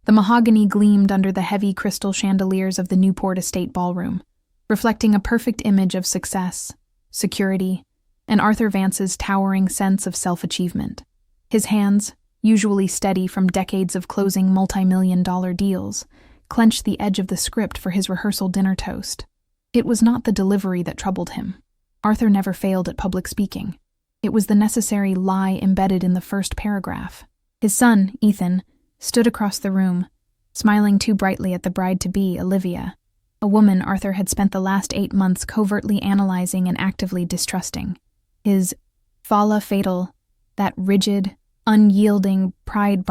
The mahogany gleamed under the heavy crystal chandeliers of the Newport Estate ballroom, reflecting a perfect image of success, security, and Arthur Vance's towering sense of self-achievement. His hands, usually steady from decades of closing multi-million-dollar deals, clenched the edge of the script for his rehearsal dinner toast. It was not the delivery that troubled him. Arthur never failed at public speaking. It was the necessary lie embedded in the first paragraph. His son, Ethan, stood across the room, smiling too brightly at the bride-to-be, Olivia, a woman Arthur had spent the last 8 months covertly analyzing and actively distrusting. His falla fatale, that rigid, unyielding pride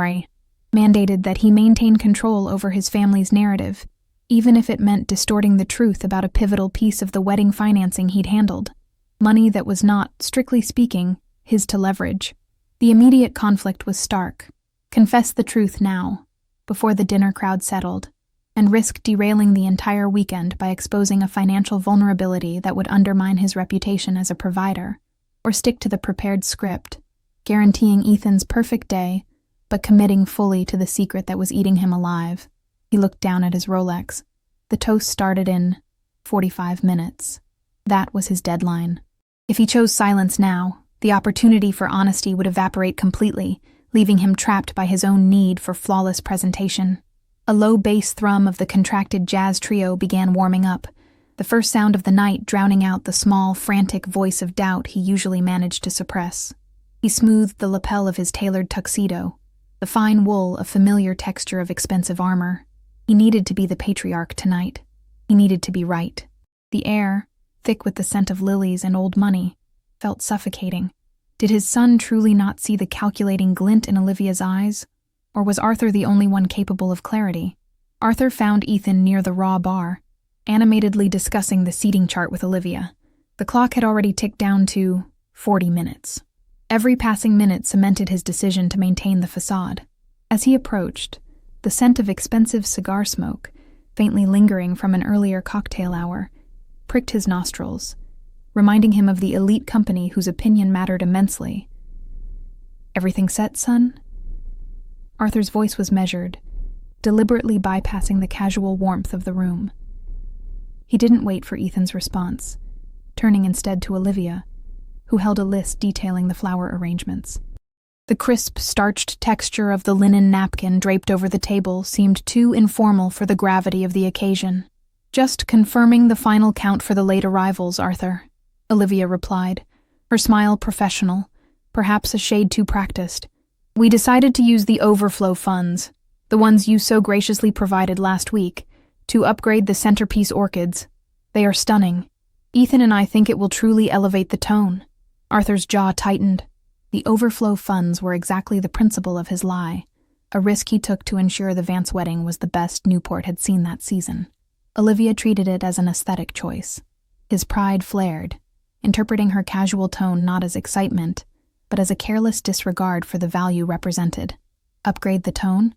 mandated that he maintain control over his family's narrative, even if it meant distorting the truth about a pivotal piece of the wedding financing he'd handled. Money that was not, strictly speaking, his to leverage. The immediate conflict was stark. Confess the truth now, before the dinner crowd settled, and risk derailing the entire weekend by exposing a financial vulnerability that would undermine his reputation as a provider, or stick to the prepared script, guaranteeing Ethan's perfect day, but committing fully to the secret that was eating him alive. He looked down at his Rolex. The toast started in 45 minutes. That was his deadline. If he chose silence now, the opportunity for honesty would evaporate completely, leaving him trapped by his own need for flawless presentation. A low bass thrum of the contracted jazz trio began warming up, the first sound of the night drowning out the small, frantic voice of doubt he usually managed to suppress. He smoothed the lapel of his tailored tuxedo, the fine wool a familiar texture of expensive armor. He needed to be the patriarch tonight. He needed to be right. The air, thick with the scent of lilies and old money, felt suffocating. Did his son truly not see the calculating glint in Olivia's eyes? Or was Arthur the only one capable of clarity? Arthur found Ethan near the raw bar, animatedly discussing the seating chart with Olivia. The clock had already ticked down to 40 minutes. Every passing minute cemented his decision to maintain the facade. As he approached, the scent of expensive cigar smoke, faintly lingering from an earlier cocktail hour, pricked his nostrils, reminding him of the elite company whose opinion mattered immensely. "Everything set, son?" Arthur's voice was measured, deliberately bypassing the casual warmth of the room. He didn't wait for Ethan's response, turning instead to Olivia, who held a list detailing the flower arrangements. The crisp, starched texture of the linen napkin draped over the table seemed too informal for the gravity of the occasion. "Just confirming the final count for the late arrivals, Arthur," Olivia replied, her smile professional, perhaps a shade too practiced. "We decided to use the overflow funds, the ones you so graciously provided last week, to upgrade the centerpiece orchids. They are stunning. Ethan and I think it will truly elevate the tone." Arthur's jaw tightened. The overflow funds were exactly the principle of his lie, a risk he took to ensure the Vance wedding was the best Newport had seen that season. Olivia treated it as an aesthetic choice. His pride flared, interpreting her casual tone not as excitement, but as a careless disregard for the value represented. "Upgrade the tone?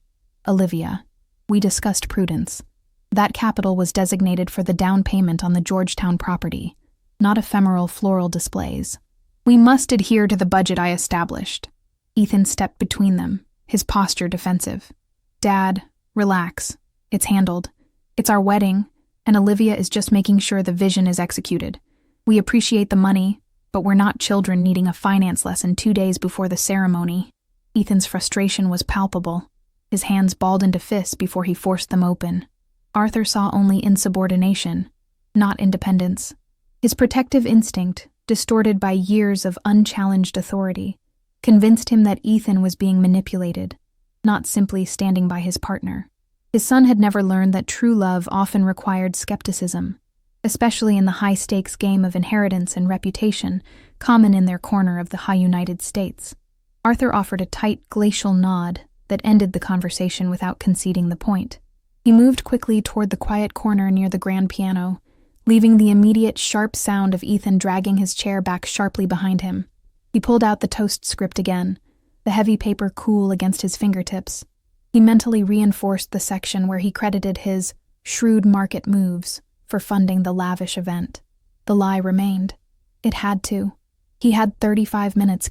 Olivia, we discussed prudence. That capital was designated for the down payment on the Georgetown property, not ephemeral floral displays. We must adhere to the budget I established." Ethan stepped between them, his posture defensive. "Dad, relax. It's handled. It's our wedding, and Olivia is just making sure the vision is executed. We appreciate the money, but we're not children needing a finance lesson 2 days before the ceremony." Ethan's frustration was palpable. His hands balled into fists before he forced them open. Arthur saw only insubordination, not independence. His protective instinct, distorted by years of unchallenged authority, convinced him that Ethan was being manipulated, not simply standing by his partner. His son had never learned that true love often required skepticism, especially in the high-stakes game of inheritance and reputation common in their corner of the high United States. Arthur offered a tight, glacial nod that ended the conversation without conceding the point. He moved quickly toward the quiet corner near the grand piano, leaving the immediate sharp sound of Ethan dragging his chair back sharply behind him. He pulled out the toast script again, the heavy paper cool against his fingertips. He mentally reinforced the section where he credited his shrewd market moves for funding the lavish event. The lie remained. It had to. He had 35 minutes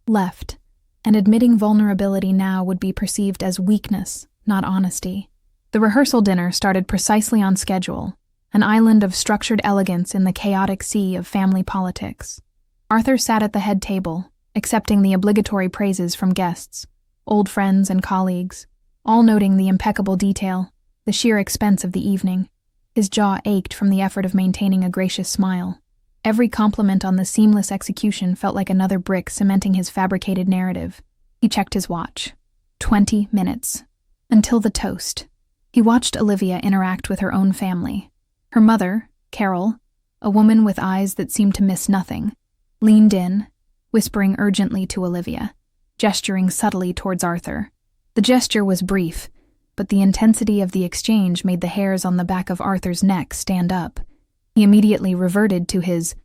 left, and admitting vulnerability now would be perceived as weakness, not honesty. The rehearsal dinner started precisely on schedule, an island of structured elegance in the chaotic sea of family politics. Arthur sat at the head table, accepting the obligatory praises from guests, old friends and colleagues, all noting the impeccable detail, the sheer expense of the evening. His jaw ached from the effort of maintaining a gracious smile. Every compliment on the seamless execution felt like another brick cementing his fabricated narrative. He checked his watch. 20 minutes. Until the toast. He watched Olivia interact with her own family. Her mother, Carol, a woman with eyes that seemed to miss nothing, leaned in, whispering urgently to Olivia, gesturing subtly towards Arthur. The gesture was brief, but the intensity of the exchange made the hairs on the back of Arthur's neck stand up. He immediately reverted to his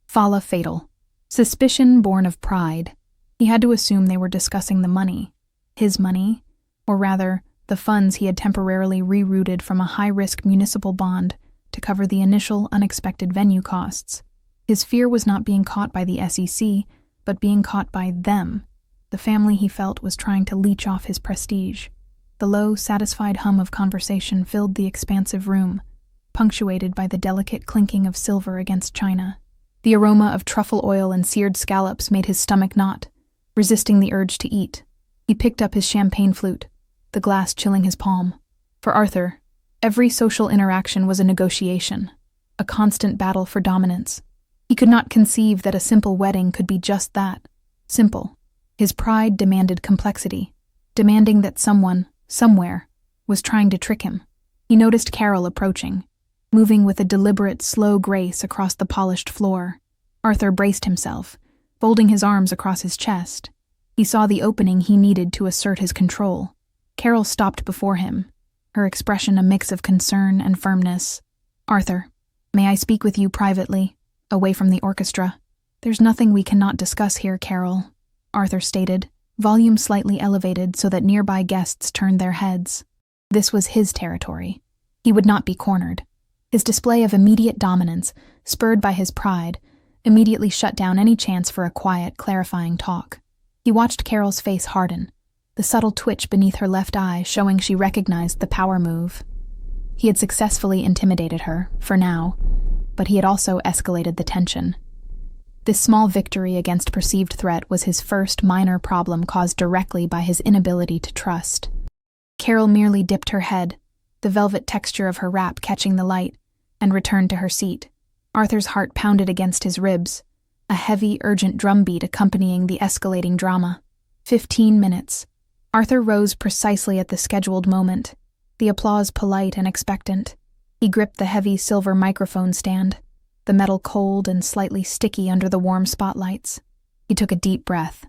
fala fatal. Suspicion born of pride. He had to assume they were discussing the money. His money, or rather, the funds he had temporarily rerouted from a high-risk municipal bond to cover the initial unexpected venue costs. His fear was not being caught by the SEC, but being caught by them. The family, he felt, was trying to leech off his prestige. The low, satisfied hum of conversation filled the expansive room, punctuated by the delicate clinking of silver against china. The aroma of truffle oil and seared scallops made his stomach knot, resisting the urge to eat. He picked up his champagne flute, the glass chilling his palm. For Arthur, every social interaction was a negotiation, a constant battle for dominance. He could not conceive that a simple wedding could be just that, simple. His pride demanded complexity, demanding that someone, somewhere, was trying to trick him. He noticed Carol approaching, moving with a deliberate, slow grace across the polished floor. Arthur braced himself, folding his arms across his chest. He saw the opening he needed to assert his control. Carol stopped before him, her expression a mix of concern and firmness. "Arthur, may I speak with you privately, away from the orchestra?" "There's nothing we cannot discuss here, Carol," Arthur stated, volume slightly elevated so that nearby guests turned their heads. This was his territory. He would not be cornered. His display of immediate dominance, spurred by his pride, immediately shut down any chance for a quiet, clarifying talk. He watched Carol's face harden, the subtle twitch beneath her left eye showing she recognized the power move. He had successfully intimidated her, for now, but he had also escalated the tension. This small victory against perceived threat was his first minor problem caused directly by his inability to trust. Carol merely dipped her head, the velvet texture of her wrap catching the light, and returned to her seat. Arthur's heart pounded against his ribs, a heavy, urgent drumbeat accompanying the escalating drama. 15 minutes. Arthur rose precisely at the scheduled moment, the applause polite and expectant. He gripped the heavy silver microphone stand, the metal cold and slightly sticky under the warm spotlights. He took a deep breath,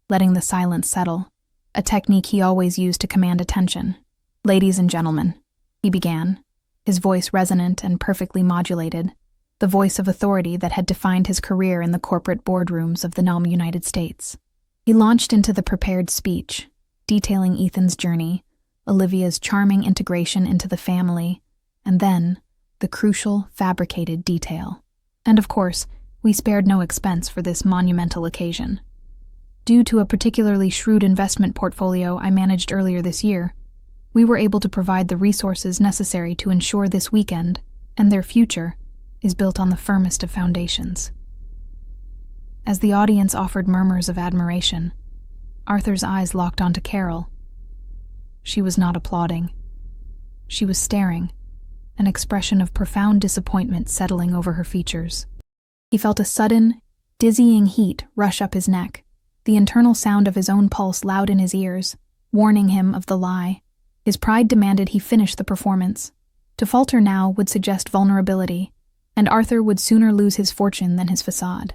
letting the silence settle, a technique he always used to command attention. "Ladies and gentlemen," he began, his voice resonant and perfectly modulated, the voice of authority that had defined his career in the corporate boardrooms of the now United States. He launched into the prepared speech, detailing Ethan's journey, Olivia's charming integration into the family, and then the crucial, fabricated detail. And of course, we spared no expense for this monumental occasion. Due to a particularly shrewd investment portfolio I managed earlier this year, we were able to provide the resources necessary to ensure this weekend, and their future, is built on the firmest of foundations. As the audience offered murmurs of admiration, Arthur's eyes locked onto Carol. She was not applauding. She was staring, an expression of profound disappointment settling over her features. He felt a sudden, dizzying heat rush up his neck, the internal sound of his own pulse loud in his ears, warning him of the lie. His pride demanded he finish the performance. To falter now would suggest vulnerability, and Arthur would sooner lose his fortune than his facade.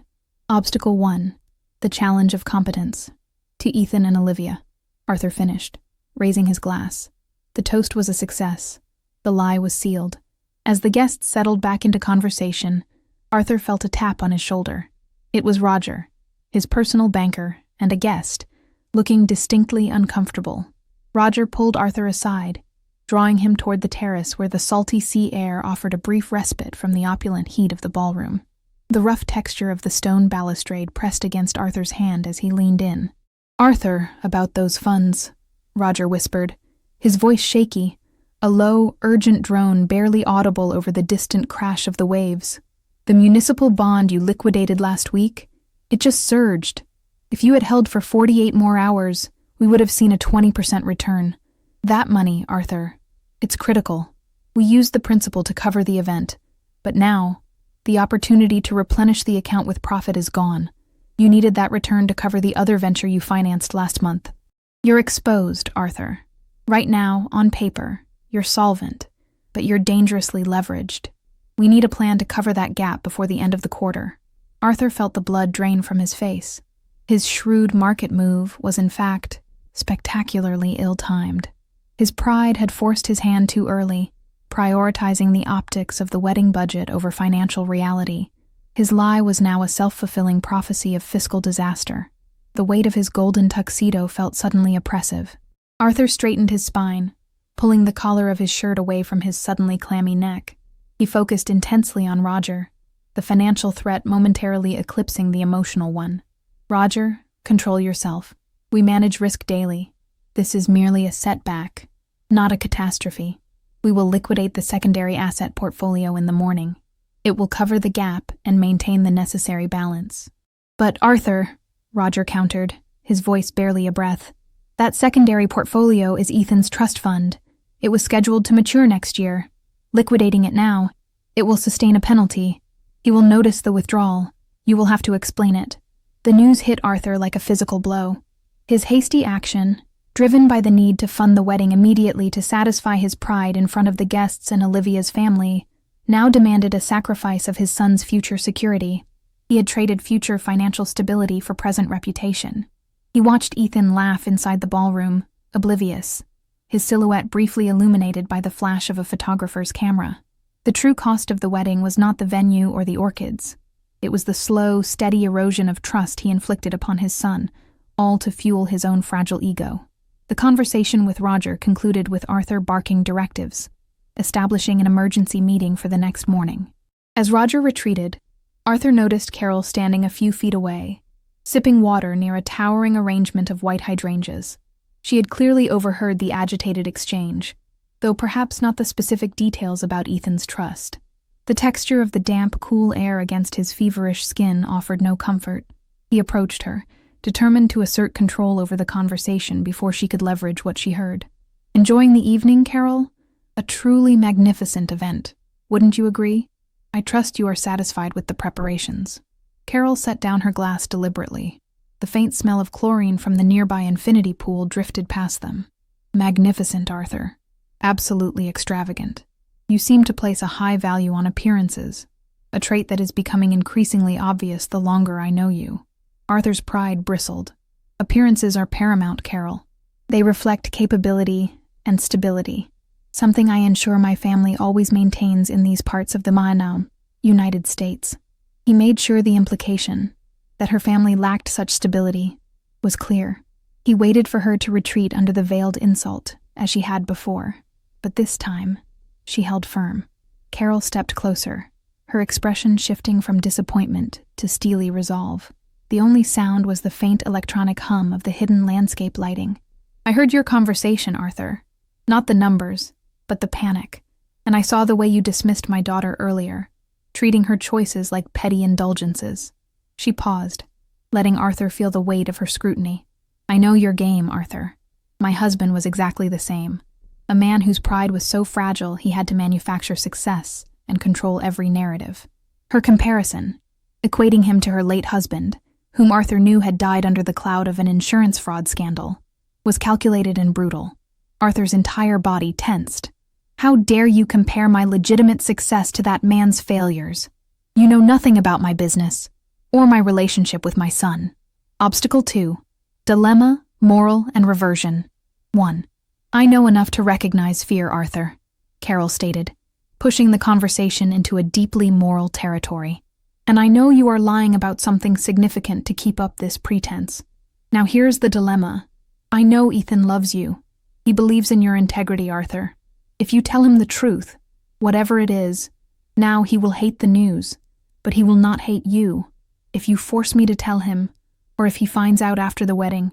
Obstacle 1, the challenge of competence. To Ethan and Olivia, Arthur finished, raising his glass. The toast was a success. The lie was sealed. As the guests settled back into conversation, Arthur felt a tap on his shoulder. It was Roger, his personal banker and a guest, looking distinctly uncomfortable. Roger pulled Arthur aside, drawing him toward the terrace where the salty sea air offered a brief respite from the opulent heat of the ballroom. The rough texture of the stone balustrade pressed against Arthur's hand as he leaned in. "Arthur, about those funds," Roger whispered, his voice shaky, a low, urgent drone barely audible over the distant crash of the waves. "The municipal bond you liquidated last week, it just surged. If you had held for 48 more hours, we would have seen a 20% return. That money, Arthur, it's critical. We used the principal to cover the event, but now, the opportunity to replenish the account with profit is gone. You needed that return to cover the other venture you financed last month. You're exposed, Arthur. Right now, on paper, you're solvent, but you're dangerously leveraged. We need a plan to cover that gap before the end of the quarter." Arthur felt the blood drain from his face. His shrewd market move was, in fact, spectacularly ill-timed. His pride had forced his hand too early, prioritizing the optics of the wedding budget over financial reality. His lie was now a self-fulfilling prophecy of fiscal disaster. The weight of his golden tuxedo felt suddenly oppressive. Arthur straightened his spine, pulling the collar of his shirt away from his suddenly clammy neck. He focused intensely on Roger, the financial threat momentarily eclipsing the emotional one. "Roger, control yourself. We manage risk daily. This is merely a setback, not a catastrophe. We will liquidate the secondary asset portfolio in the morning. It will cover the gap and maintain the necessary balance." "But Arthur," Roger countered, his voice barely a breath, "that secondary portfolio is Ethan's trust fund. It was scheduled to mature next year. Liquidating it now, it will sustain a penalty. He will notice the withdrawal. You will have to explain it." The news hit Arthur like a physical blow. His hasty action, driven by the need to fund the wedding immediately to satisfy his pride in front of the guests and Olivia's family, now demanded a sacrifice of his son's future security. He had traded future financial stability for present reputation. He watched Ethan laugh inside the ballroom, oblivious, his silhouette briefly illuminated by the flash of a photographer's camera. The true cost of the wedding was not the venue or the orchids. It was the slow, steady erosion of trust he inflicted upon his son, all to fuel his own fragile ego. The conversation with Roger concluded with Arthur barking directives, establishing an emergency meeting for the next morning. As Roger retreated, Arthur noticed Carol standing a few feet away, sipping water near a towering arrangement of white hydrangeas. She had clearly overheard the agitated exchange, though perhaps not the specific details about Ethan's trust. The texture of the damp, cool air against his feverish skin offered no comfort. He approached her, determined to assert control over the conversation before she could leverage what she heard. "Enjoying the evening, Carol? A truly magnificent event. Wouldn't you agree? I trust you are satisfied with the preparations." Carol set down her glass deliberately. The faint smell of chlorine from the nearby infinity pool drifted past them. "Magnificent, Arthur. Absolutely extravagant. You seem to place a high value on appearances, a trait that is becoming increasingly obvious the longer I know you." Arthur's pride bristled. "Appearances are paramount, Carol. They reflect capability and stability, something I ensure my family always maintains in these parts of the United States." He made sure the implication, that her family lacked such stability, was clear. He waited for her to retreat under the veiled insult, as she had before, but this time, she held firm. Carol stepped closer, her expression shifting from disappointment to steely resolve. The only sound was the faint electronic hum of the hidden landscape lighting. "I heard your conversation, Arthur. Not the numbers, but the panic. And I saw the way you dismissed my daughter earlier, treating her choices like petty indulgences." She paused, letting Arthur feel the weight of her scrutiny. "I know your game, Arthur. My husband was exactly the same. A man whose pride was so fragile he had to manufacture success and control every narrative." Her comparison, equating him to her late husband, whom Arthur knew had died under the cloud of an insurance fraud scandal, was calculated and brutal. Arthur's entire body tensed. "How dare you compare my legitimate success to that man's failures? You know nothing about my business, or my relationship with my son." Obstacle 2. Dilemma, Moral, and Reversion. 1. "I know enough to recognize fear, Arthur," Carol stated, pushing the conversation into a deeply moral territory. "And I know you are lying about something significant to keep up this pretense. Now here's the dilemma. I know Ethan loves you. He believes in your integrity, Arthur. If you tell him the truth, whatever it is, now he will hate the news, but he will not hate you. If you force me to tell him, or if he finds out after the wedding,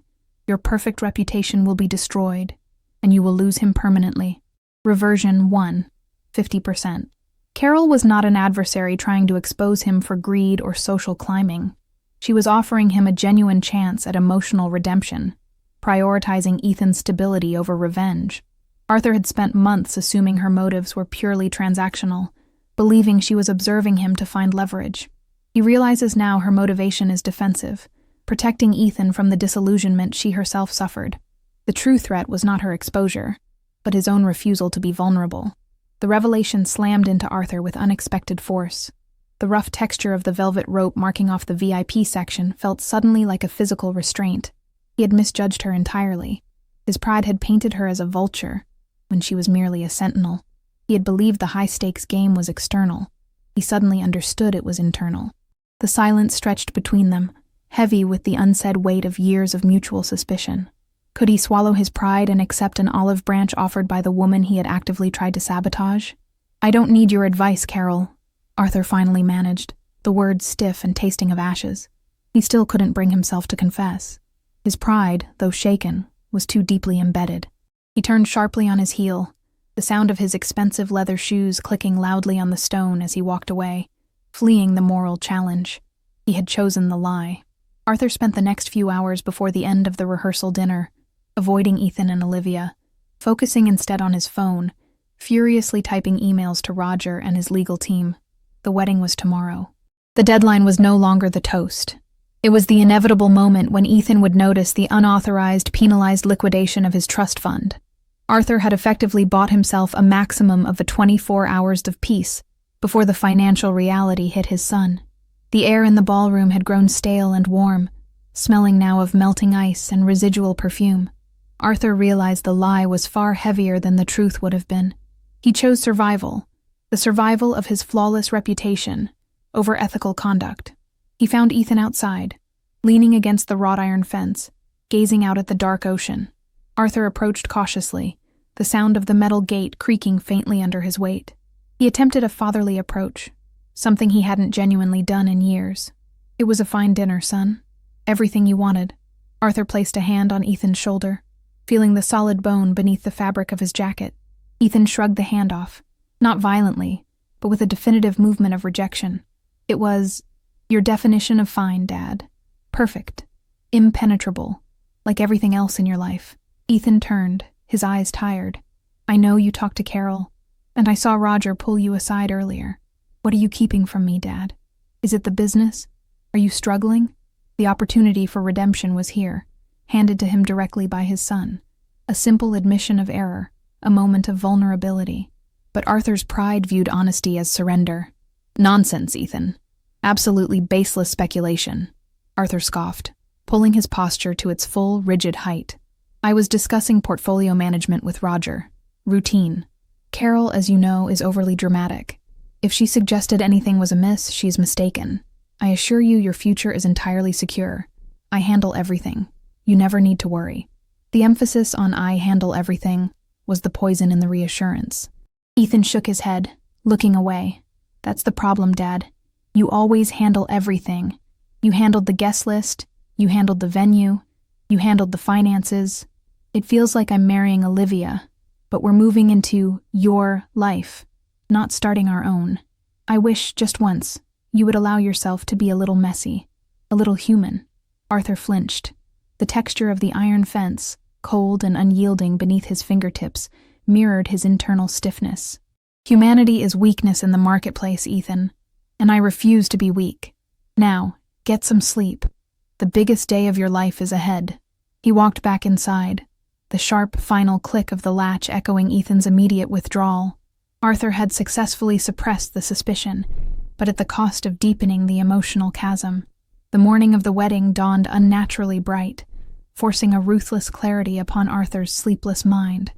your perfect reputation will be destroyed. and you will lose him permanently. Reversion 1, 50%. Carol was not an adversary trying to expose him for greed or social climbing. She was offering him a genuine chance at emotional redemption, prioritizing Ethan's stability over revenge. Arthur had spent months assuming her motives were purely transactional, believing she was observing him to find leverage. He realizes now her motivation is defensive, protecting Ethan from the disillusionment she herself suffered. The true threat was not her exposure, but his own refusal to be vulnerable. The revelation slammed into Arthur with unexpected force. The rough texture of the velvet rope marking off the VIP section felt suddenly like a physical restraint. He had misjudged her entirely. His pride had painted her as a vulture, when she was merely a sentinel. He had believed the high-stakes game was external. He suddenly understood it was internal. The silence stretched between them, heavy with the unsaid weight of years of mutual suspicion. Could he swallow his pride and accept an olive branch offered by the woman he had actively tried to sabotage? "I don't need your advice, Carol," Arthur finally managed, the words stiff and tasting of ashes. He still couldn't bring himself to confess. His pride, though shaken, was too deeply embedded. He turned sharply on his heel, the sound of his expensive leather shoes clicking loudly on the stone as he walked away, fleeing the moral challenge. He had chosen the lie. Arthur spent the next few hours before the end of the rehearsal dinner, avoiding Ethan and Olivia, focusing instead on his phone, furiously typing emails to Roger and his legal team. The wedding was tomorrow. The deadline was no longer the toast. It was the inevitable moment when Ethan would notice the unauthorized, penalized liquidation of his trust fund. Arthur had effectively bought himself a maximum of 24 hours of peace before the financial reality hit his son. The air in the ballroom had grown stale and warm, smelling now of melting ice and residual perfume. Arthur realized the lie was far heavier than the truth would have been. He chose survival, the survival of his flawless reputation, over ethical conduct. He found Ethan outside, leaning against the wrought iron fence, gazing out at the dark ocean. Arthur approached cautiously, the sound of the metal gate creaking faintly under his weight. He attempted a fatherly approach, something he hadn't genuinely done in years. "It was a fine dinner, son. Everything you wanted." Arthur placed a hand on Ethan's shoulder, feeling the solid bone beneath the fabric of his jacket. Ethan shrugged the hand off, not violently, but with a definitive movement of rejection. "It was your definition of fine, Dad. Perfect. Impenetrable. Like everything else in your life." Ethan turned, his eyes tired. "I know you talked to Carol, and I saw Roger pull you aside earlier. What are you keeping from me, Dad? Is it the business? Are you struggling?" The opportunity for redemption was here, handed to him directly by his son. A simple admission of error, a moment of vulnerability. But Arthur's pride viewed honesty as surrender. "Nonsense, Ethan. Absolutely baseless speculation," Arthur scoffed, pulling his posture to its full, rigid height. "I was discussing portfolio management with Roger. Routine. Carol, as you know, is overly dramatic. If she suggested anything was amiss, she's mistaken. I assure you your future is entirely secure. I handle everything. You never need to worry." The emphasis on "I handle everything" was the poison in the reassurance. Ethan shook his head, looking away. "That's the problem, Dad. You always handle everything. You handled the guest list, you handled the venue, you handled the finances. It feels like I'm marrying Olivia, but we're moving into your life, not starting our own. I wish, just once, you would allow yourself to be a little messy, a little human." Arthur flinched. The texture of the iron fence, cold and unyielding beneath his fingertips, mirrored his internal stiffness. "Humanity is weakness in the marketplace, Ethan, and I refuse to be weak. Now, get some sleep. The biggest day of your life is ahead." He walked back inside, the sharp, final click of the latch echoing Ethan's immediate withdrawal. Arthur had successfully suppressed the suspicion, but at the cost of deepening the emotional chasm. The morning of the wedding dawned unnaturally bright, forcing a ruthless clarity upon Arthur's sleepless mind.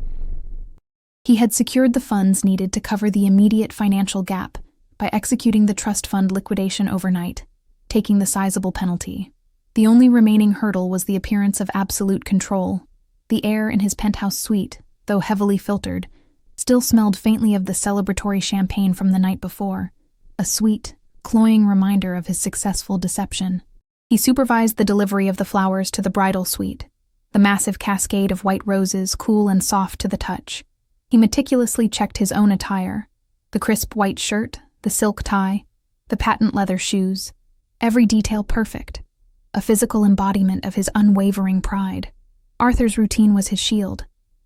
He had secured the funds needed to cover the immediate financial gap by executing the trust fund liquidation overnight, taking the sizable penalty. The only remaining hurdle was the appearance of absolute control. The air in his penthouse suite, though heavily filtered, still smelled faintly of the celebratory champagne from the night before, a sweet, cloying reminder of his successful deception. He supervised the delivery of the flowers to the bridal suite, the massive cascade of white roses cool and soft to the touch. He meticulously checked his own attire, the crisp white shirt, the silk tie, the patent leather shoes, every detail perfect, a physical embodiment of his unwavering pride. Arthur's routine was his shield.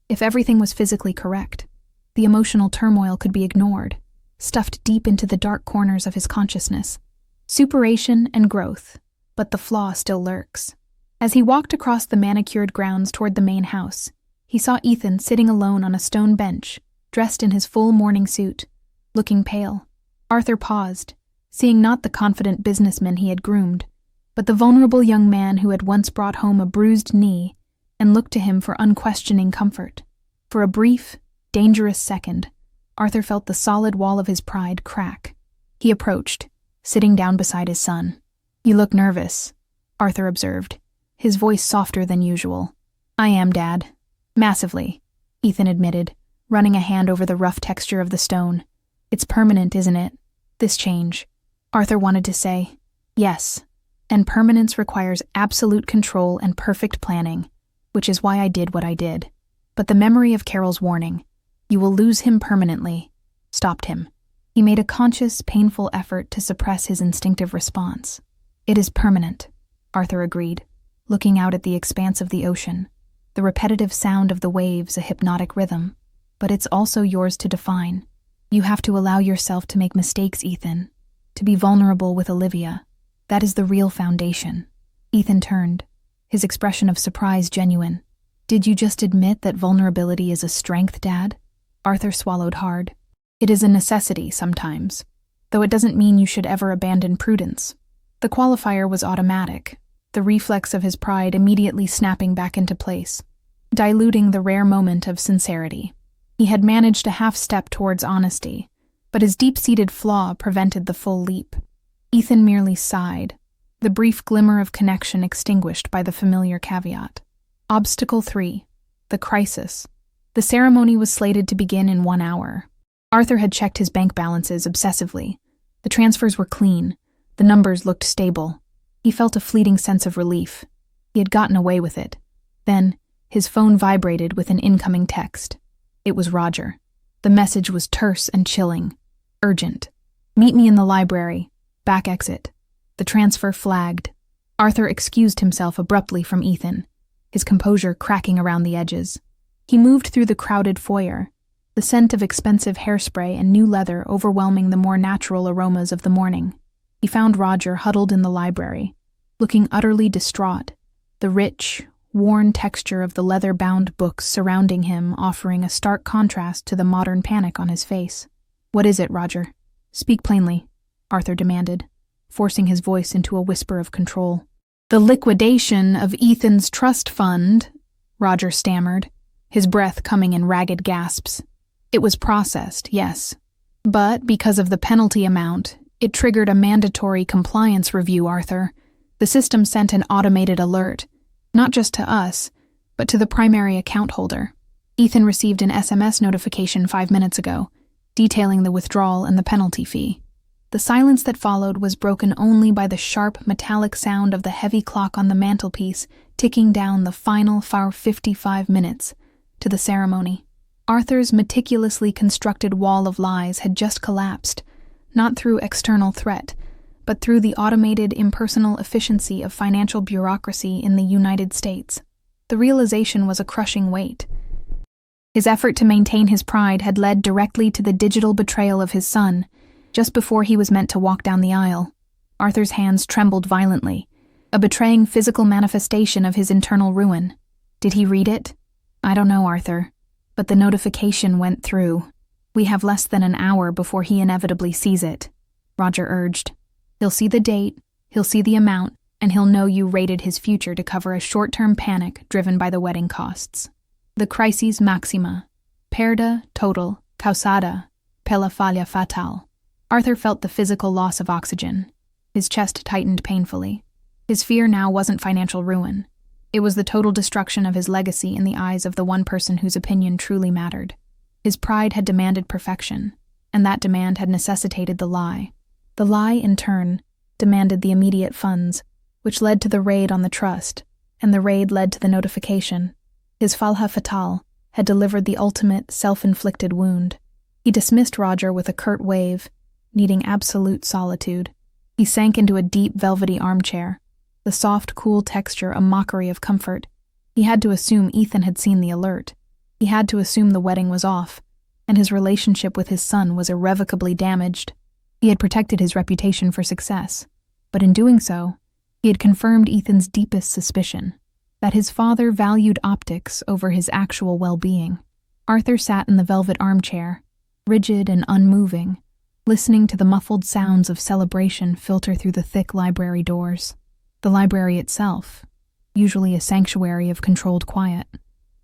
If everything was physically correct, the emotional turmoil could be ignored, stuffed deep into the dark corners of his consciousness. Superation and growth, but the flaw still lurks. As he walked across the manicured grounds toward the main house, he saw Ethan sitting alone on a stone bench, dressed in his full morning suit, looking pale. Arthur paused, seeing not the confident businessman he had groomed, but the vulnerable young man who had once brought home a bruised knee and looked to him for unquestioning comfort. For a brief, dangerous second, Arthur felt the solid wall of his pride crack. He approached, sitting down beside his son. "You look nervous," Arthur observed, his voice softer than usual. "I am, Dad." "Massively," Ethan admitted, running a hand over the rough texture of the stone. "It's permanent, isn't it? This change." Arthur wanted to say, "Yes, and permanence requires absolute control and perfect planning, which is why I did what I did." But the memory of Carol's warning, "You will lose him permanently," stopped him. He made a conscious, painful effort to suppress his instinctive response. "It is permanent," Arthur agreed, looking out at the expanse of the ocean, the repetitive sound of the waves a hypnotic rhythm. "But it's also yours to define. You have to allow yourself to make mistakes, Ethan, to be vulnerable with Olivia. That is the real foundation." Ethan turned, his expression of surprise genuine. "Did you just admit that vulnerability is a strength, Dad?" Arthur swallowed hard. "It is a necessity sometimes, though it doesn't mean you should ever abandon prudence." The qualifier was automatic, the reflex of his pride immediately snapping back into place, diluting the rare moment of sincerity. He had managed a half-step towards honesty, but his deep-seated flaw prevented the full leap. Ethan merely sighed, the brief glimmer of connection extinguished by the familiar caveat. Obstacle 3. The crisis. The ceremony was slated to begin in 1 hour. Arthur had checked his bank balances obsessively. The transfers were clean. The numbers looked stable. He felt a fleeting sense of relief. He had gotten away with it. Then, his phone vibrated with an incoming text. It was Roger. The message was terse and chilling. Urgent. "Meet me in the library. Back exit." The transfer flagged. Arthur excused himself abruptly from Ethan, his composure cracking around the edges. He moved through the crowded foyer, the scent of expensive hairspray and new leather overwhelming the more natural aromas of the morning. He found Roger huddled in the library, looking utterly distraught, the rich, worn texture of the leather-bound books surrounding him offering a stark contrast to the modern panic on his face. "What is it, Roger? Speak plainly," Arthur demanded, forcing his voice into a whisper of control. "The liquidation of Ethan's trust fund," Roger stammered, his breath coming in ragged gasps. "It was processed, yes. But because of the penalty amount, it triggered a mandatory compliance review, Arthur. The system sent an automated alert, not just to us, but to the primary account holder. Ethan received an SMS notification 5 minutes ago, detailing the withdrawal and the penalty fee." The silence that followed was broken only by the sharp, metallic sound of the heavy clock on the mantelpiece ticking down the final 55 minutes to the ceremony. Arthur's meticulously constructed wall of lies had just collapsed, not through external threat, but through the automated, impersonal efficiency of financial bureaucracy in the United States. The realization was a crushing weight. His effort to maintain his pride had led directly to the digital betrayal of his son, just before he was meant to walk down the aisle. Arthur's hands trembled violently, a betraying physical manifestation of his internal ruin. Did he read it? "I don't know, Arthur, but the notification went through. We have less than an hour before he inevitably sees it," Roger urged. "He'll see the date, he'll see the amount, and he'll know you raided his future to cover a short-term panic driven by the wedding costs. The crisis maxima. Perda total causada per la falla fatale." Arthur felt the physical loss of oxygen. His chest tightened painfully. His fear now wasn't financial ruin. It was the total destruction of his legacy in the eyes of the one person whose opinion truly mattered. His pride had demanded perfection, and that demand had necessitated the lie. The lie, in turn, demanded the immediate funds, which led to the raid on the trust, and the raid led to the notification. His falha fatale had delivered the ultimate self-inflicted wound. He dismissed Roger with a curt wave, needing absolute solitude. He sank into a deep velvety armchair, the soft, cool texture a mockery of comfort. He had to assume Ethan had seen the alert. He had to assume the wedding was off, and his relationship with his son was irrevocably damaged. He had protected his reputation for success, but in doing so, he had confirmed Ethan's deepest suspicion, that his father valued optics over his actual well-being. Arthur sat in the velvet armchair, rigid and unmoving, listening to the muffled sounds of celebration filter through the thick library doors. The library itself, usually a sanctuary of controlled quiet,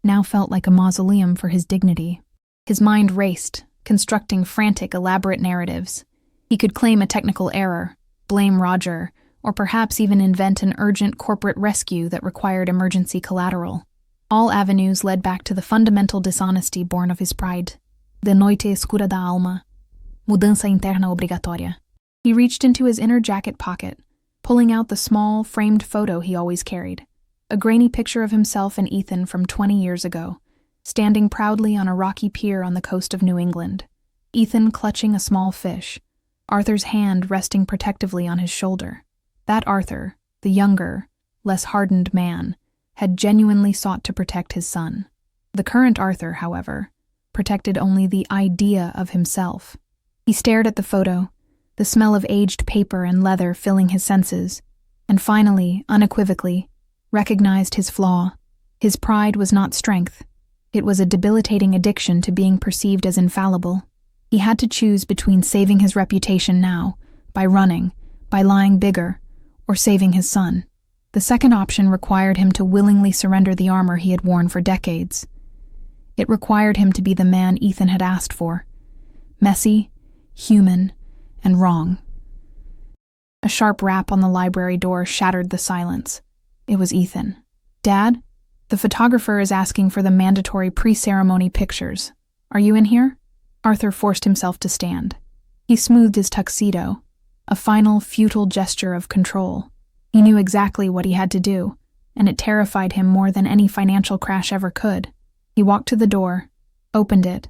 now felt like a mausoleum for his dignity. His mind raced, constructing frantic, elaborate narratives. He could claim a technical error, blame Roger, or perhaps even invent an urgent corporate rescue that required emergency collateral. All avenues led back to the fundamental dishonesty born of his pride. De noite escura da alma. Mudança interna obrigatória. He reached into his inner jacket pocket, pulling out the small, framed photo he always carried. A grainy picture of himself and Ethan from 20 years ago, standing proudly on a rocky pier on the coast of New England. Ethan clutching a small fish, Arthur's hand resting protectively on his shoulder. That Arthur, the younger, less hardened man, had genuinely sought to protect his son. The current Arthur, however, protected only the idea of himself. He stared at the photo, the smell of aged paper and leather filling his senses, and finally, unequivocally, recognized his flaw. His pride was not strength. It was a debilitating addiction to being perceived as infallible. He had to choose between saving his reputation now, by running, by lying bigger, or saving his son. The second option required him to willingly surrender the armor he had worn for decades. It required him to be the man Ethan had asked for. Messy, human, and wrong. A sharp rap on the library door shattered the silence. It was Ethan. "Dad, the photographer is asking for the mandatory pre-ceremony pictures. Are you in here?" Arthur forced himself to stand. He smoothed his tuxedo, a final, futile gesture of control. He knew exactly what he had to do, and it terrified him more than any financial crash ever could. He walked to the door, opened it,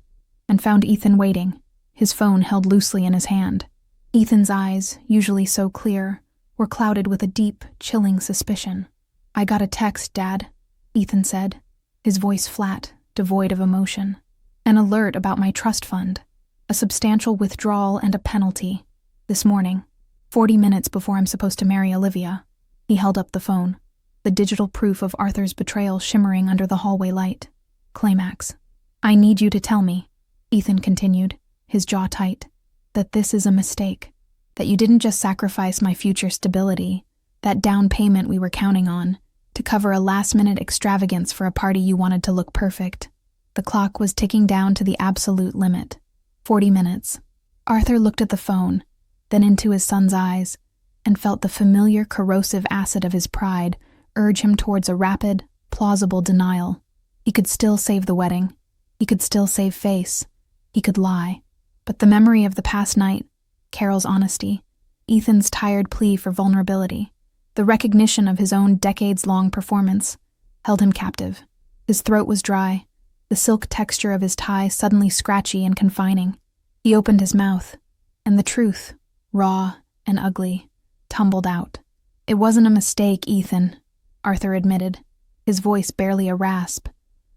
and found Ethan waiting, his phone held loosely in his hand. Ethan's eyes, usually so clear, were clouded with a deep, chilling suspicion. "I got a text, Dad," Ethan said, his voice flat, devoid of emotion. "An alert about my trust fund, a substantial withdrawal and a penalty. This morning, 40 minutes before I'm supposed to marry Olivia." He held up the phone, the digital proof of Arthur's betrayal shimmering under the hallway light. Climax. "I need you to tell me," Ethan continued, his jaw tight, "that this is a mistake, that you didn't just sacrifice my future stability, that down payment we were counting on, to cover a last-minute extravagance for a party you wanted to look perfect. The clock was ticking down to the absolute limit. 40 minutes. Arthur looked at the phone, then into his son's eyes, and felt the familiar corrosive acid of his pride urge him towards a rapid, plausible denial. He could still save the wedding. He could still save face. He could lie. But the memory of the past night, Carol's honesty, Ethan's tired plea for vulnerability, the recognition of his own decades-long performance, held him captive. His throat was dry, the silk texture of his tie suddenly scratchy and confining. He opened his mouth, and the truth, raw and ugly, tumbled out. "It wasn't a mistake, Ethan," Arthur admitted, his voice barely a rasp.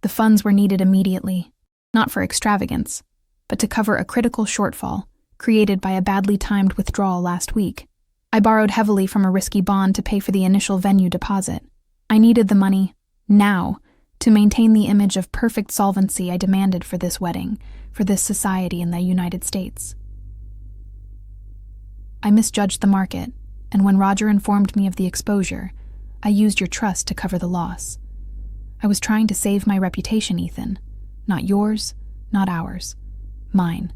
"The funds were needed immediately, not for extravagance, but to cover a critical shortfall created by a badly timed withdrawal last week. I borrowed heavily from a risky bond to pay for the initial venue deposit. I needed the money, now, to maintain the image of perfect solvency I demanded for this wedding, for this society in the United States. I misjudged the market, and when Roger informed me of the exposure, I used your trust to cover the loss. I was trying to save my reputation, Ethan. Not yours, not ours. Mine."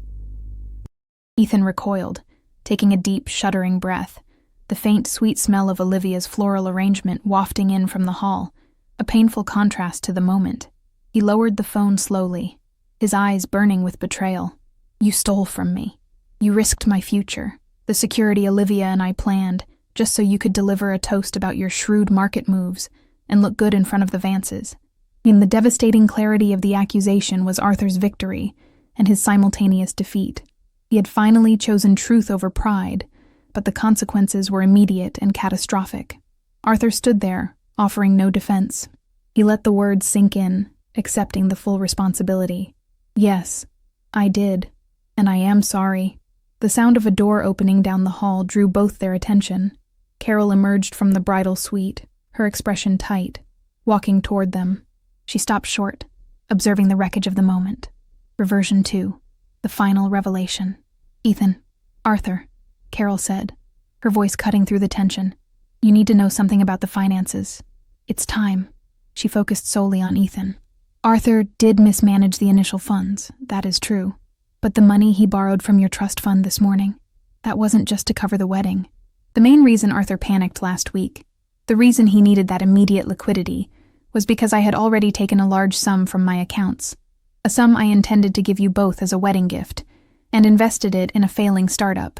Ethan recoiled, taking a deep, shuddering breath, the faint, sweet smell of Olivia's floral arrangement wafting in from the hall, a painful contrast to the moment. He lowered the phone slowly, his eyes burning with betrayal. "You stole from me. You risked my future, the security Olivia and I planned, just so you could deliver a toast about your shrewd market moves, and look good in front of the Vances. In the devastating clarity of the accusation was Arthur's victory and his simultaneous defeat. He had finally chosen truth over pride, but the consequences were immediate and catastrophic. Arthur stood there, offering no defense. He let the words sink in, accepting the full responsibility. Yes, I did, and I am sorry. The sound of a door opening down the hall drew both their attention. Carol emerged from the bridal suite, her expression tight, walking toward them. She stopped short, observing the wreckage of the moment. Reversion 2. The final revelation. Ethan. Arthur. Carol said, her voice cutting through the tension. You need to know something about the finances. It's time. She focused solely on Ethan. Arthur did mismanage the initial funds, that is true. But the money he borrowed from your trust fund this morning, that wasn't just to cover the wedding. The main reason Arthur panicked last week, the reason he needed that immediate liquidity, was because I had already taken a large sum from my accounts, a sum I intended to give you both as a wedding gift, and invested it in a failing startup.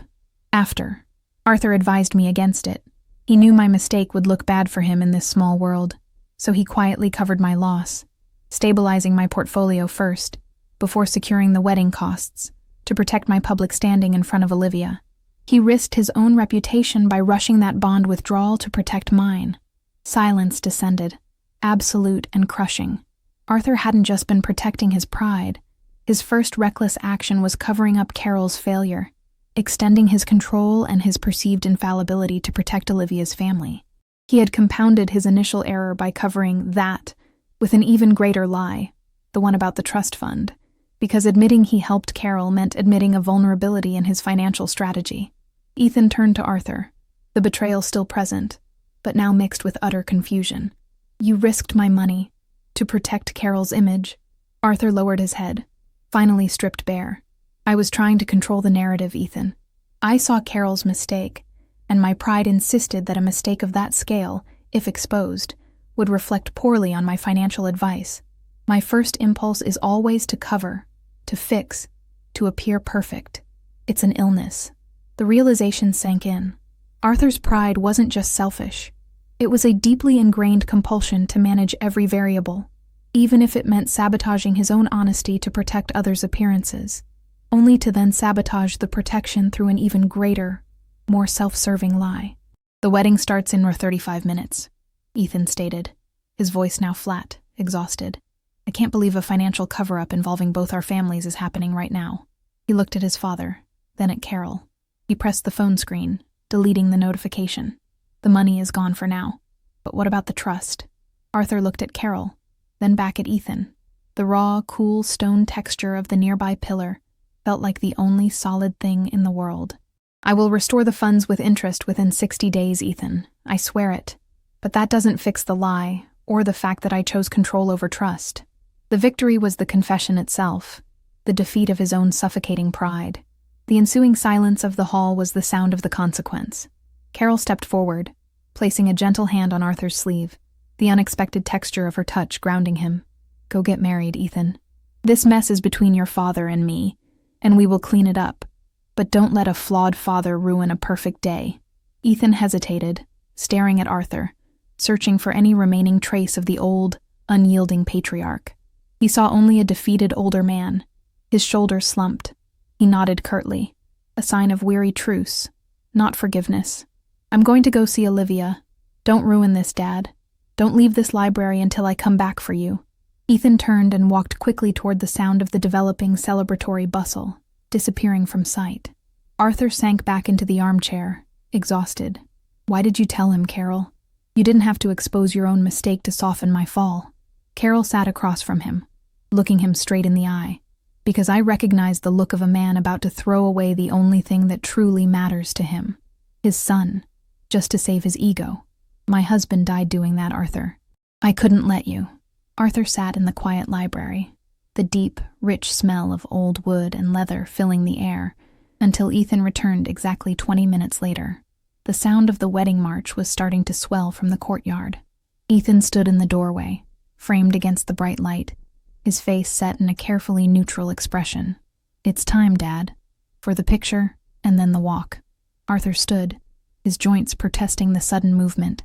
After, Arthur advised me against it. He knew my mistake would look bad for him in this small world, so he quietly covered my loss, stabilizing my portfolio first, before securing the wedding costs, to protect my public standing in front of Olivia. He risked his own reputation by rushing that bond withdrawal to protect mine. Silence descended, absolute and crushing. Arthur hadn't just been protecting his pride. His first reckless action was covering up Carol's failure, extending his control and his perceived infallibility to protect Olivia's family. He had compounded his initial error by covering that with an even greater lie, the one about the trust fund, because admitting he helped Carol meant admitting a vulnerability in his financial strategy. Ethan turned to Arthur, the betrayal still present, but now mixed with utter confusion. You risked my money to protect Carol's image. Arthur lowered his head, finally stripped bare. I was trying to control the narrative, Ethan. I saw Carol's mistake, and my pride insisted that a mistake of that scale, if exposed, would reflect poorly on my financial advice. My first impulse is always to cover, to fix, to appear perfect. It's an illness. The realization sank in. Arthur's pride wasn't just selfish. It was a deeply ingrained compulsion to manage every variable, even if it meant sabotaging his own honesty to protect others' appearances, only to then sabotage the protection through an even greater, more self-serving lie. The wedding starts in 35 minutes, Ethan stated, his voice now flat, exhausted. I can't believe a financial cover-up involving both our families is happening right now. He looked at his father, then at Carol. He pressed the phone screen, deleting the notification. The money is gone for now. But what about the trust? Arthur looked at Carol, then back at Ethan. The raw, cool stone texture of the nearby pillar felt like the only solid thing in the world. I will restore the funds with interest within 60 days, Ethan. I swear it. But that doesn't fix the lie, or the fact that I chose control over trust. The victory was the confession itself, the defeat of his own suffocating pride. The ensuing silence of the hall was the sound of the consequence. Carol stepped forward, placing a gentle hand on Arthur's sleeve, the unexpected texture of her touch grounding him. Go get married, Ethan. This mess is between your father and me, and we will clean it up. But don't let a flawed father ruin a perfect day. Ethan hesitated, staring at Arthur, searching for any remaining trace of the old, unyielding patriarch. He saw only a defeated older man. His shoulders slumped. He nodded curtly, a sign of weary truce, not forgiveness. I'm going to go see Olivia. Don't ruin this, Dad. Don't leave this library until I come back for you. Ethan turned and walked quickly toward the sound of the developing celebratory bustle, disappearing from sight. Arthur sank back into the armchair, exhausted. Why did you tell him, Carol? You didn't have to expose your own mistake to soften my fall. Carol sat across from him, looking him straight in the eye, because I recognized the look of a man about to throw away the only thing that truly matters to him, his son, just to save his ego. My husband died doing that, Arthur. I couldn't let you. Arthur sat in the quiet library, the deep, rich smell of old wood and leather filling the air, until Ethan returned exactly 20 minutes later. The sound of the wedding march was starting to swell from the courtyard. Ethan stood in the doorway, framed against the bright light, his face set in a carefully neutral expression. It's time, Dad. For the picture, and then the walk. Arthur stood, his joints protesting the sudden movement.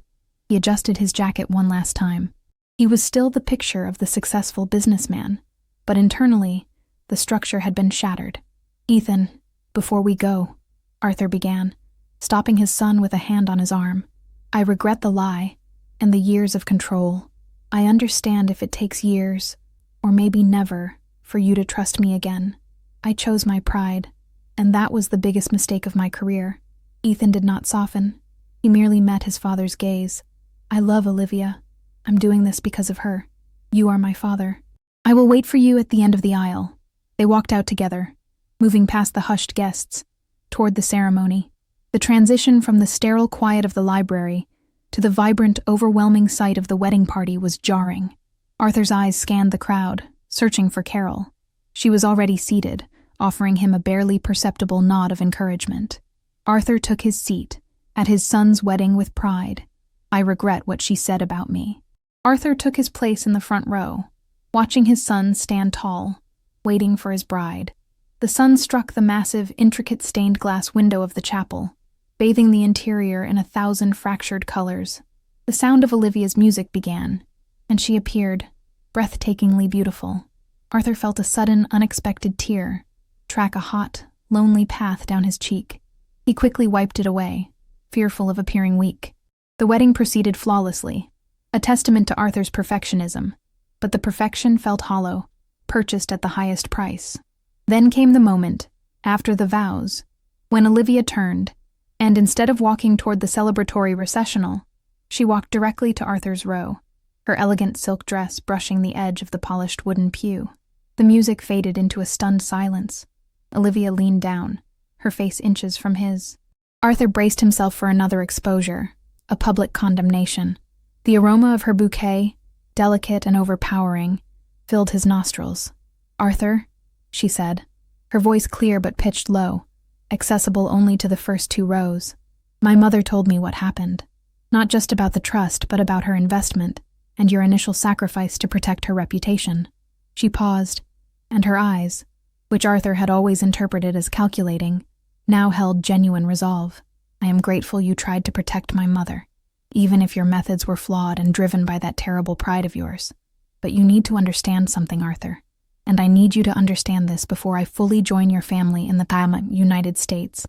He He adjusted his jacket one last time. He was still the picture of the successful businessman, but internally, the structure had been shattered. "Ethan, before we go," Arthur began, stopping his son with a hand on his arm. "I regret the lie and the years of control. I understand if it takes years, or maybe never, for you to trust me again. I chose my pride, and that was the biggest mistake of my career." Ethan did not soften. He merely met his father's gaze. "I love Olivia. I'm doing this because of her. You are my father. I will wait for you at the end of the aisle." They walked out together, moving past the hushed guests, toward the ceremony. The transition from the sterile quiet of the library to the vibrant, overwhelming sight of the wedding party was jarring. Arthur's eyes scanned the crowd, searching for Carol. She was already seated, offering him a barely perceptible nod of encouragement. Arthur took his seat at his son's wedding with pride. "I regret what she said about me." Arthur took his place in the front row, watching his son stand tall, waiting for his bride. The sun struck the massive, intricate stained glass window of the chapel, bathing the interior in 1,000 fractured colors. The sound of Olivia's music began, and she appeared, breathtakingly beautiful. Arthur felt a sudden, unexpected tear track a hot, lonely path down his cheek. He quickly wiped it away, fearful of appearing weak. The wedding proceeded flawlessly, a testament to Arthur's perfectionism, but the perfection felt hollow, purchased at the highest price. Then came the moment, after the vows, when Olivia turned, and instead of walking toward the celebratory recessional, she walked directly to Arthur's row, her elegant silk dress brushing the edge of the polished wooden pew. The music faded into a stunned silence. Olivia leaned down, her face inches from his. Arthur braced himself for another exposure, a public condemnation. The aroma of her bouquet, delicate and overpowering, filled his nostrils. "Arthur," she said, her voice clear but pitched low, accessible only to the first 2 rows. "My mother told me what happened. Not just about the trust, but about her investment and your initial sacrifice to protect her reputation." She paused, and her eyes, which Arthur had always interpreted as calculating, now held genuine resolve. "I am grateful you tried to protect my mother, even if your methods were flawed and driven by that terrible pride of yours. But you need to understand something, Arthur, and I need you to understand this before I fully join your family in the United States."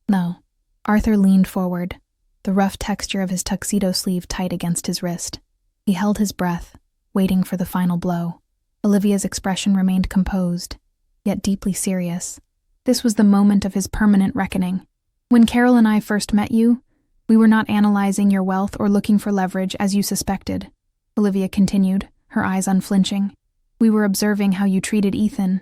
"No." Arthur leaned forward, the rough texture of his tuxedo sleeve tight against his wrist. He held his breath, waiting for the final blow. Olivia's expression remained composed, yet deeply serious. This was the moment of his permanent reckoning. "When Carol and I first met you, we were not analyzing your wealth or looking for leverage as you suspected," Olivia continued, her eyes unflinching. "We were observing how you treated Ethan.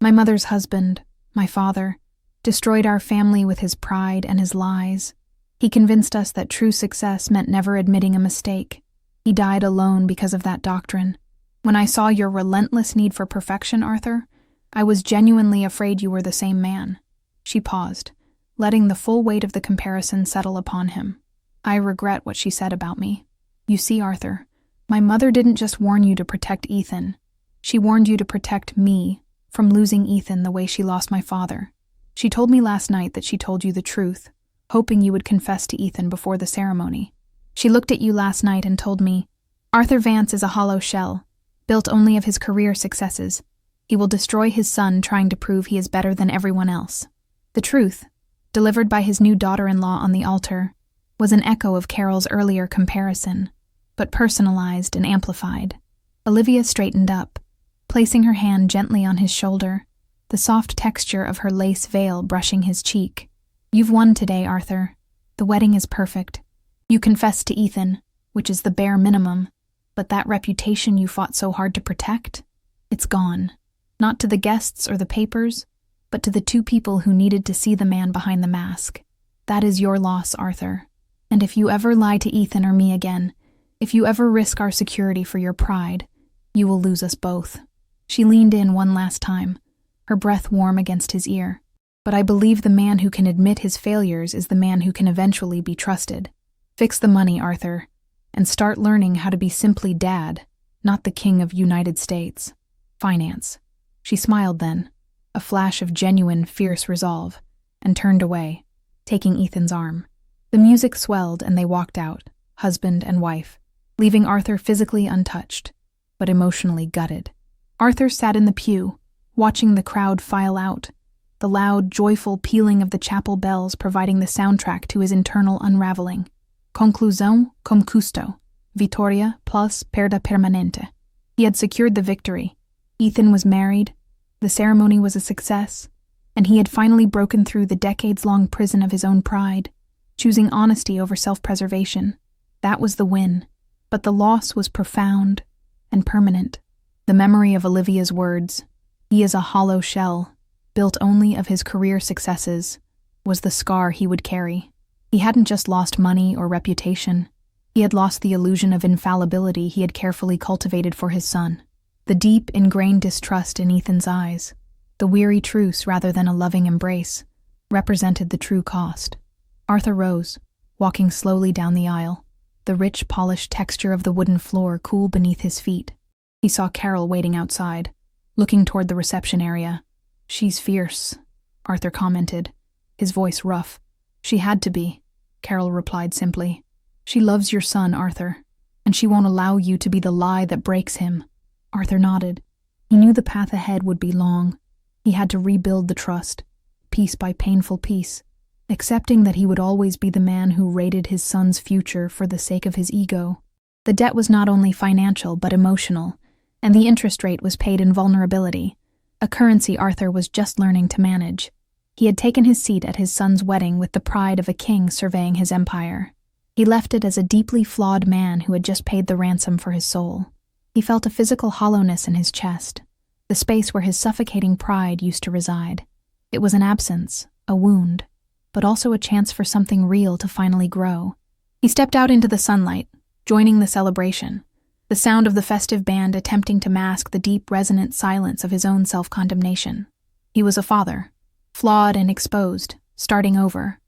My mother's husband, my father, destroyed our family with his pride and his lies. He convinced us that true success meant never admitting a mistake. He died alone because of that doctrine. When I saw your relentless need for perfection, Arthur, I was genuinely afraid you were the same man." She paused, letting the full weight of the comparison settle upon him. "I regret what she said about me. You see, Arthur, my mother didn't just warn you to protect Ethan. She warned you to protect me from losing Ethan the way she lost my father. She told me last night that she told you the truth, hoping you would confess to Ethan before the ceremony. She looked at you last night and told me, 'Arthur Vance is a hollow shell, built only of his career successes. He will destroy his son trying to prove he is better than everyone else.' The truth, delivered by his new daughter-in-law on the altar, was an echo of Carol's earlier comparison, but personalized and amplified. Olivia straightened up, placing her hand gently on his shoulder, the soft texture of her lace veil brushing his cheek. "You've won today, Arthur. The wedding is perfect. You confessed to Ethan, which is the bare minimum, but that reputation you fought so hard to protect? It's gone. Not to the guests or the papers, but to the 2 people who needed to see the man behind the mask. That is your loss, Arthur. And if you ever lie to Ethan or me again, if you ever risk our security for your pride, you will lose us both." She leaned in one last time, her breath warm against his ear. "But I believe the man who can admit his failures is the man who can eventually be trusted. Fix the money, Arthur, and start learning how to be simply Dad, not the King of United States. Finance." She smiled then, a flash of genuine, fierce resolve, and turned away, taking Ethan's arm. The music swelled and they walked out, husband, and wife, leaving Arthur physically untouched, but emotionally gutted. Arthur sat in the pew, watching the crowd file out, the loud, joyful pealing of the chapel bells providing the soundtrack to his internal unraveling. Conclusão com custo. Vittoria plus perda permanente. He had secured the victory. Ethan was married, the ceremony was a success, and he had finally broken through the decades-long prison of his own pride, choosing honesty over self-preservation. That was the win, but the loss was profound and permanent. The memory of Olivia's words, "He is a hollow shell, built only of his career successes," was the scar he would carry. He hadn't just lost money or reputation. He had lost the illusion of infallibility he had carefully cultivated for his son. The deep, ingrained distrust in Ethan's eyes, the weary truce rather than a loving embrace, represented the true cost. Arthur rose, walking slowly down the aisle, the rich, polished texture of the wooden floor cool beneath his feet. He saw Carol waiting outside, looking toward the reception area. "She's fierce," Arthur commented, his voice rough. "She had to be," Carol replied simply. "She loves your son, Arthur, and she won't allow you to be the lie that breaks him." Arthur nodded. He knew the path ahead would be long. He had to rebuild the trust, piece by painful piece, accepting that he would always be the man who rated his son's future for the sake of his ego. The debt was not only financial but emotional, and the interest rate was paid in vulnerability, a currency Arthur was just learning to manage. He had taken his seat at his son's wedding with the pride of a king surveying his empire. He left it as a deeply flawed man who had just paid the ransom for his soul. He felt a physical hollowness in his chest, the space where his suffocating pride used to reside. It was an absence, a wound, but also a chance for something real to finally grow. He stepped out into the sunlight, joining the celebration, the sound of the festive band attempting to mask the deep, resonant silence of his own self-condemnation. He was a father, flawed and exposed, starting over,